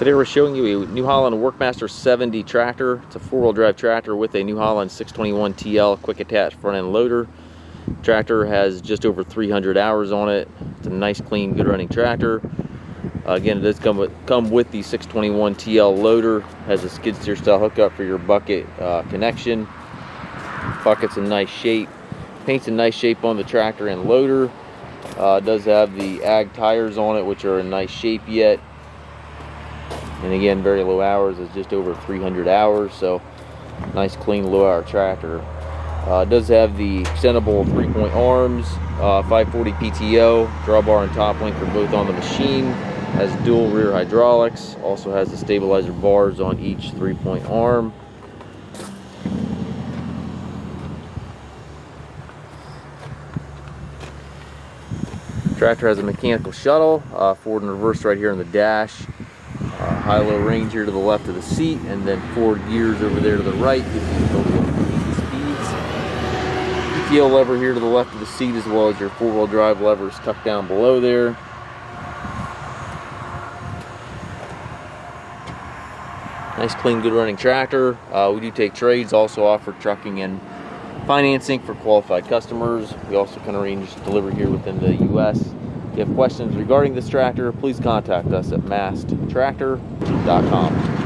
Today we're showing you a New Holland Workmaster 70 tractor. It's a four-wheel drive tractor with a New Holland 621 TL quick attach front end loader. Tractor has just over 300 hours on it. It's a nice, clean, good running tractor. Again, it does come with the 621 TL loader. Has a skid steer style hookup for your bucket connection. Bucket's in nice shape. Paint's in nice shape on the tractor and loader. It does have the ag tires on it, which are in nice shape yet. And again, very low hours. It's just over 300 hours, so nice, clean, low hour tractor. It does have the extendable 3-point arms, 540 PTO, drawbar and top link are both on the machine. Has dual rear hydraulics. Also has the stabilizer bars on each 3-point arm. Tractor has a mechanical shuttle, forward and reverse right here on the dash. High-low range here to the left of the seat, and then 4 gears over there to the right, gives you the ability to speeds. PTO lever here to the left of the seat, as well as your four-wheel drive levers tucked down below there. Nice, clean, good running tractor. We do take trades, also offer trucking and financing for qualified customers. We also can arrange delivery here within the U.S. If you have questions regarding this tractor, please contact us at masttractor.com.